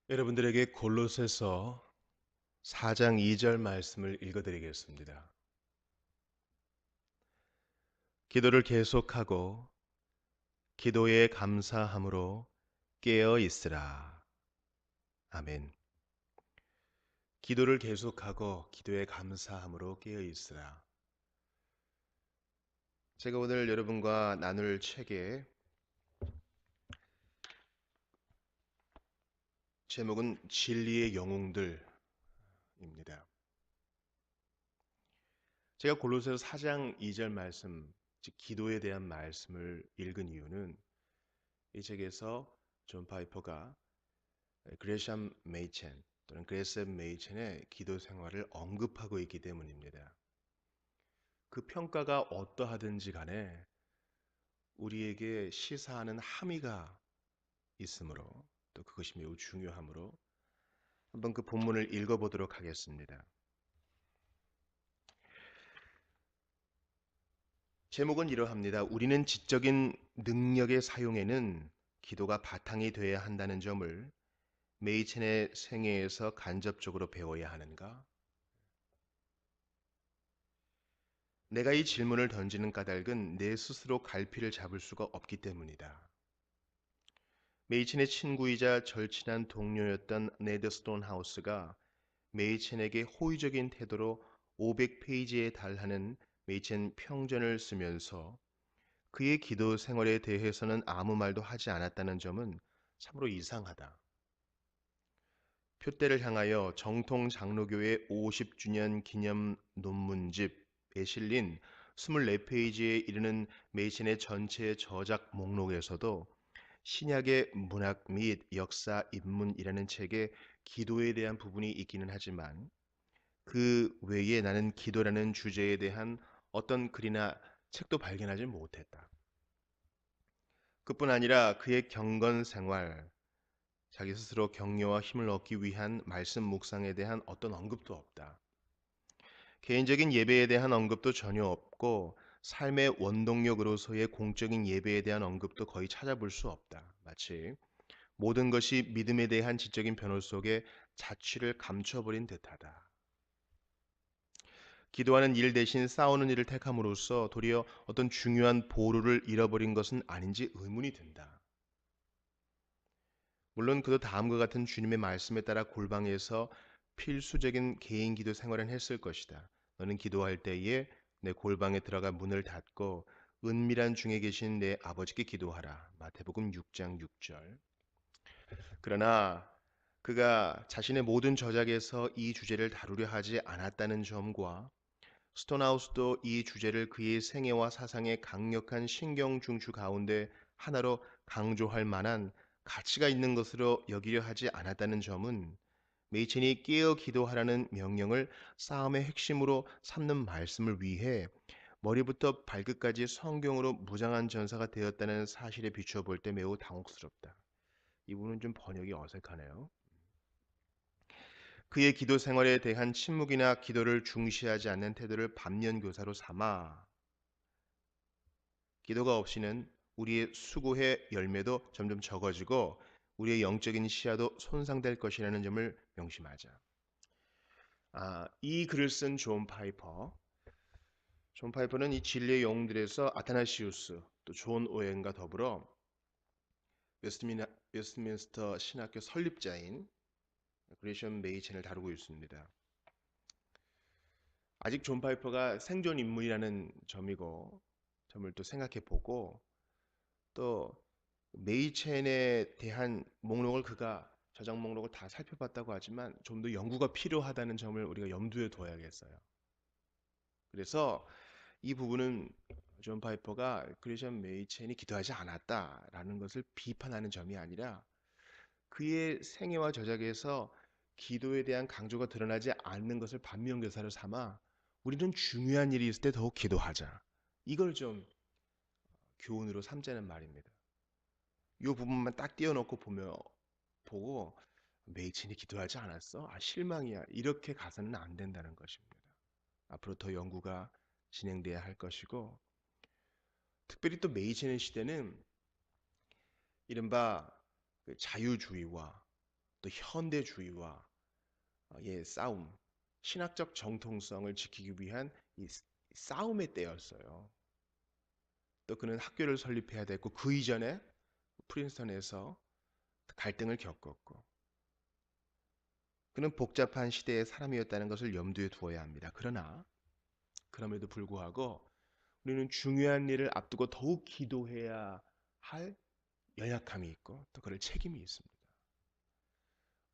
여러분들에게 골로새서 4장 2절 말씀을 읽어드리겠습니다. 기도를 계속하고 기도에 감사함으로 깨어 있으라. 아멘. 기도를 계속하고 기도에 감사함으로 깨어 있으라. 제가 오늘 여러분과 나눌 책의 제목은 진리의 영웅들입니다. 제가 골로새서 4장 2절 말씀, 즉 기도에 대한 말씀을 읽은 이유는 이 책에서 존 파이퍼가 그레샴 메이첸 또는 그레셈 메이첸의 기도 생활을 언급하고 있기 때문입니다. 그 평가가 어떠하든지 간에 우리에게 시사하는 함의가 있으므로 또 그것이 매우 중요하므로 한번 그 본문을 읽어보도록 하겠습니다. 제목은 이러합니다. 우리는 지적인 능력의 사용에는 기도가 바탕이 되어야 한다는 점을 메이첸의 생애에서 간접적으로 배워야 하는가? 내가 이 질문을 던지는 까닭은 내 스스로 갈피를 잡을 수가 없기 때문이다. 메이첸의 친구이자 절친한 동료였던 네드 스톤하우스가 메이첸에게 호의적인 태도로 500페이지에 달하는 메이첸 평전을 쓰면서 그의 기도 생활에 대해서는 아무 말도 하지 않았다는 점은 참으로 이상하다. 표대를 향하여 정통 장로교회 50주년 기념 논문집에 실린 24페이지에 이르는 메이슨의 전체 저작 목록에서도 신약의 문학 및 역사 입문이라는 책에 기도에 대한 부분이 있기는 하지만 그 외에 나는 기도라는 주제에 대한 어떤 글이나 책도 발견하지 못했다. 그뿐 아니라 그의 경건 생활, 자기 스스로 격려와 힘을 얻기 위한 말씀 묵상에 대한 어떤 언급도 없다. 개인적인 예배에 대한 언급도 전혀 없고 삶의 원동력으로서의 공적인 예배에 대한 언급도 거의 찾아볼 수 없다. 마치 모든 것이 믿음에 대한 지적인 변호 속에 자취를 감춰버린 듯하다. 기도하는 일 대신 싸우는 일을 택함으로써 도리어 어떤 중요한 보루를 잃어버린 것은 아닌지 의문이 든다. 물론 그도 다음과 같은 주님의 말씀에 따라 골방에서 필수적인 개인 기도 생활은 했을 것이다. 너는 기도할 때에 내 골방에 들어가 문을 닫고 은밀한 중에 계신 내 아버지께 기도하라. 마태복음 6장 6절. 그러나 그가 자신의 모든 저작에서 이 주제를 다루려 하지 않았다는 점과 스톤하우스도 이 주제를 그의 생애와 사상의 강력한 신경 중추 가운데 하나로 강조할 만한 가치가 있는 것으로 여기려 하지 않았다는 점은 메이첸이 깨어 기도하라는 명령을 싸움의 핵심으로 삼는 말씀을 위해 머리부터 발끝까지 성경으로 무장한 전사가 되었다는 사실에 비추어 볼 때 매우 당혹스럽다. 이 부분은 좀 번역이 어색하네요. 그의 기도 생활에 대한 침묵이나 기도를 중시하지 않는 태도를 반면교사로 삼아 기도가 없이는 우리의 수고의 열매도 점점 적어지고 우리의 영적인 시야도 손상될 것이라는 점을 명심하자. 이 글을 쓴 존 파이퍼. 존 파이퍼는 이 진리의 영웅들에서 아타나시우스 또 존 오웬과 더불어 웨스트민스터 신학교 설립자인 그레이션 메이첸을 다루고 있습니다. 아직 존 파이퍼가 생존 인물이라는 점을 또 생각해 보고 또 메이첸에 대한 목록을 그가 저장 목록을 다 살펴봤다고 하지만 좀 더 연구가 필요하다는 점을 우리가 염두에 둬야겠어요. 그래서 이 부분은 존 파이퍼가 크리스천 메이첸이 기도하지 않았다라는 것을 비판하는 점이 아니라 그의 생애와 저작에서 기도에 대한 강조가 드러나지 않는 것을 반면교사로 삼아 우리는 중요한 일이 있을 때 더욱 기도하자. 이걸 좀 교훈으로 삼자는 말입니다. 이 부분만 딱 띄워놓고 보고 메이슨이 기도하지 않았어? 실망이야. 이렇게 가서는 안 된다는 것입니다. 앞으로 더 연구가 진행돼야 할 것이고 특별히 또 메이슨의 시대는 이른바 그 자유주의와 또 현대주의와 의 싸움, 신학적 정통성을 지키기 위한 이 싸움의 때였어요. 또 그는 학교를 설립해야 됐고 그 이전에 프린스턴에서 갈등을 겪었고 그는 복잡한 시대의 사람이었다는 것을 염두에 두어야 합니다. 그러나 그럼에도 불구하고 우리는 중요한 일을 앞두고 더욱 기도해야 할 연약함이 있고 또 그럴 책임이 있습니다.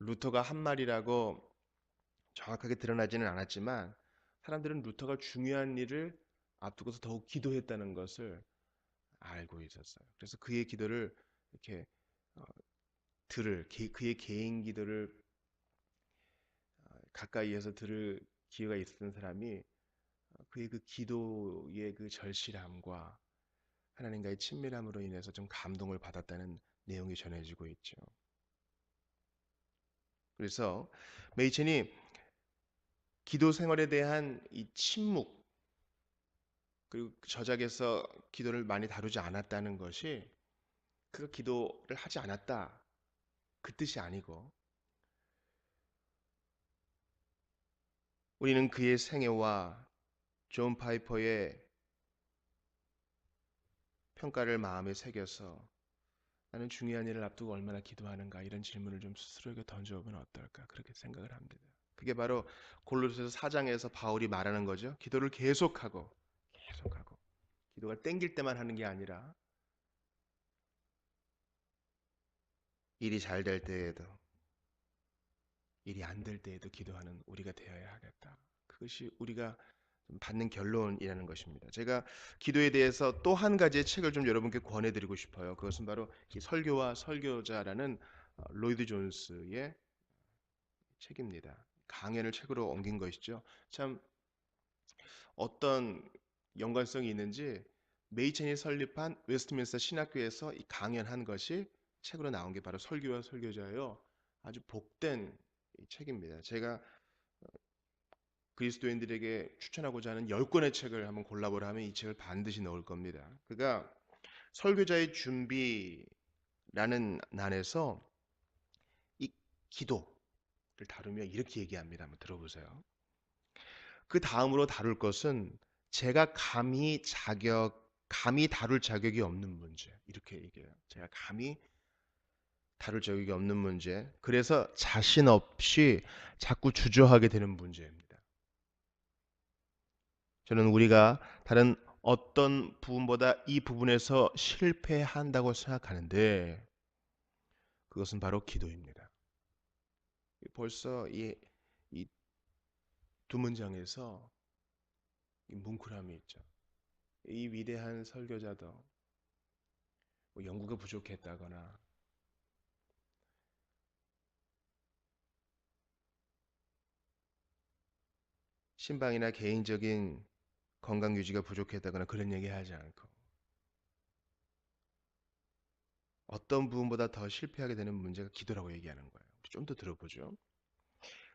루터가 한 말이라고 정확하게 드러나지는 않았지만 사람들은 루터가 중요한 일을 앞두고서 더욱 기도했다는 것을 알고 있었어요. 그래서 그의 기도를 이렇게 어, 그의 개인 기도를 가까이에서 들을 기회가 있었던 사람이 그의 그 기도의 그 절실함과 하나님과의 친밀함으로 인해서 좀 감동을 받았다는 내용이 전해지고 있죠. 그래서 메이첸이 기도 생활에 대한 이 침묵 그리고 저작에서 기도를 많이 다루지 않았다는 것이 그가 기도를 하지 않았다 그 뜻이 아니고 우리는 그의 생애와 존 파이퍼의 평가를 마음에 새겨서 나는 중요한 일을 앞두고 얼마나 기도하는가 이런 질문을 좀 스스로에게 던져보면 어떨까 그렇게 생각을 합니다. 그게 바로 골로새서 4장에서 바울이 말하는 거죠. 기도를 계속하고 기도가 땡길 때만 하는 게 아니라 일이 잘 될 때에도 일이 안 될 때에도 기도하는 우리가 되어야 하겠다. 그것이 우리가 받는 결론이라는 것입니다. 제가 기도에 대해서 또 한 가지의 책을 좀 여러분께 권해드리고 싶어요. 그것은 바로 이 설교와 설교자라는 로이드 존스의 책입니다. 강연을 책으로 옮긴 것이죠. 참 어떤 연관성이 있는지 메이첸이 설립한 웨스트민스터 신학교에서 이 강연한 것이 책으로 나온 게 바로 설교와 설교자예요. 아주 복된 책입니다. 제가 그리스도인들에게 추천하고자 하는 10권의 책을 한번 골라보라 하면 이 책을 반드시 넣을 겁니다. 그가 설교자의 준비라는 난에서 이 기도를 다루며 이렇게 얘기합니다. 한번 들어보세요. 그 다음으로 다룰 것은 제가 감히 다룰 자격이 없는 문제. 이렇게 얘기해요. 제가 감히 다룰 자격이 없는 문제. 그래서 자신 없이 자꾸 주저하게 되는 문제입니다. 저는 우리가 다른 어떤 부분보다 이 부분에서 실패한다고 생각하는데 그것은 바로 기도입니다. 벌써 이 두 문장에서 이 뭉클함이 있죠. 이 위대한 설교자도 뭐 연구가 부족했다거나 신방이나 개인적인 건강 유지가 부족했다거나 그런 얘기 하지 않고 어떤 부분보다 더 실패하게 되는 문제가 기도라고 얘기하는 거예요. 좀 더 들어보죠.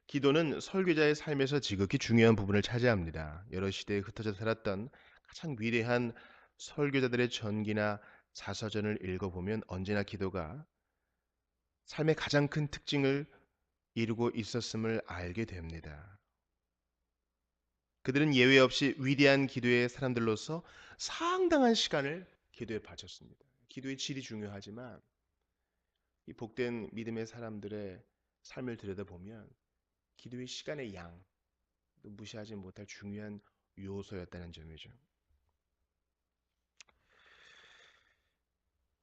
기도는 설교자의 삶에서 지극히 중요한 부분을 차지합니다. 여러 시대에 흩어져 살았던 가장 위대한 설교자들의 전기나 자서전을 읽어보면 언제나 기도가 삶의 가장 큰 특징을 이루고 있었음을 알게 됩니다. 그들은 예외 없이 위대한 기도의 사람들로서 상당한 시간을 기도에 바쳤습니다. 기도의 질이 중요하지만 이 복된 믿음의 사람들의 삶을 들여다보면 기도의 시간의 양, 무시하지 못할 중요한 요소였다는 점이죠.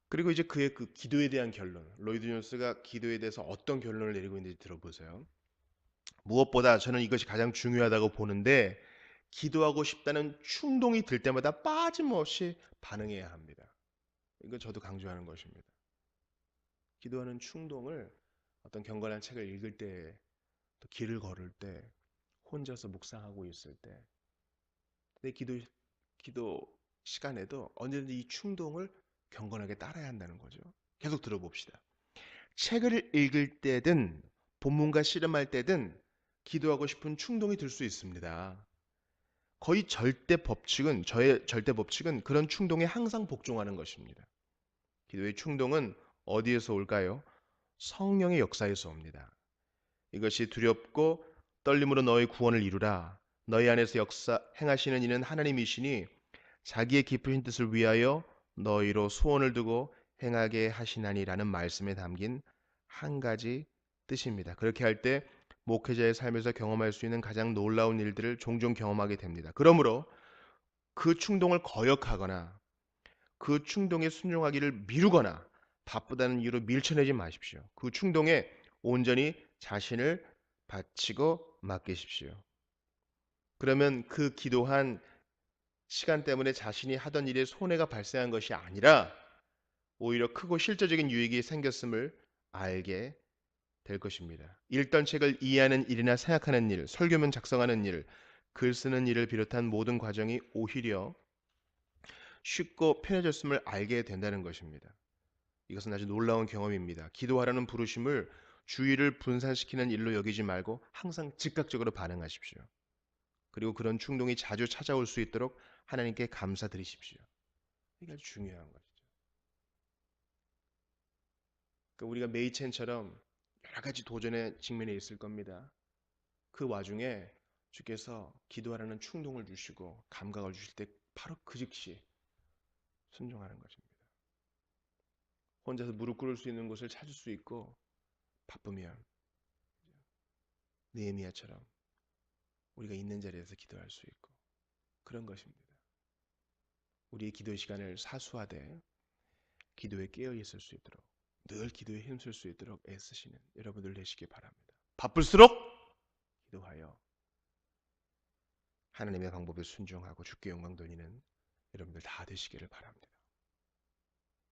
그리고 이제 그의 그 기도에 대한 결론, 로이드 존스가 기도에 대해서 어떤 결론을 내리고 있는지 들어보세요. 무엇보다 저는 이것이 가장 중요하다고 보는데 기도하고 싶다는 충동이 들 때마다 빠짐없이 반응해야 합니다. 이건 저도 강조하는 것입니다. 기도하는 충동을 어떤 경건한 책을 읽을 때, 또 길을 걸을 때, 혼자서 묵상하고 있을 때, 내 기도 시간에도 언제든지 이 충동을 경건하게 따라야 한다는 거죠. 계속 들어봅시다. 책을 읽을 때든 본문과 씨름할 때든 기도하고 싶은 충동이 들 수 있습니다. 거의 저의 절대 법칙은 그런 충동에 항상 복종하는 것입니다. 기도의 충동은 어디에서 올까요? 성령의 역사에서 옵니다. 이것이 두렵고 떨림으로 너의 구원을 이루라. 너희 안에서 역사 행하시는 이는 하나님이시니 자기의 깊으신 뜻을 위하여 너희로 소원을 두고 행하게 하시나니라는 말씀에 담긴 한 가지 뜻입니다. 그렇게 할 때 목회자의 삶에서 경험할 수 있는 가장 놀라운 일들을 종종 경험하게 됩니다. 그러므로 그 충동을 거역하거나 그 충동에 순종하기를 미루거나 바쁘다는 이유로 밀쳐내지 마십시오. 그 충동에 온전히 자신을 바치고 맡기십시오. 그러면 그 기도한 시간 때문에 자신이 하던 일에 손해가 발생한 것이 아니라 오히려 크고 실제적인 유익이 생겼음을 알게 될 것입니다. 읽던 책을 이해하는 일이나 생각하는 일, 설교문 작성하는 일, 글 쓰는 일을 비롯한 모든 과정이 오히려 쉽고 편해졌음을 알게 된다는 것입니다. 이것은 아주 놀라운 경험입니다. 기도하라는 부르심을 주의를 분산시키는 일로 여기지 말고 항상 즉각적으로 반응하십시오. 그리고 그런 충동이 자주 찾아올 수 있도록 하나님께 감사드리십시오. 이게 아주 중요한 것이죠. 그러니까 우리가 메이첸처럼 여러 가지 도전의 직면에 있을 겁니다. 그 와중에 주께서 기도하라는 충동을 주시고 감각을 주실 때 바로 그 즉시 순종하는 것입니다. 혼자서 무릎 꿇을 수 있는 곳을 찾을 수 있고 바쁘면 느헤미야처럼 우리가 있는 자리에서 기도할 수 있고 그런 것입니다. 우리의 기도 시간을 사수하되 기도에 깨어 있을 수 있도록 늘 기도에 힘쓸 수 있도록 애쓰시는 여러분들 되시기 바랍니다. 바쁠수록 기도하여 하나님의 방법에 순종하고 주께 영광 돌리는 여러분들 다 되시기를 바랍니다.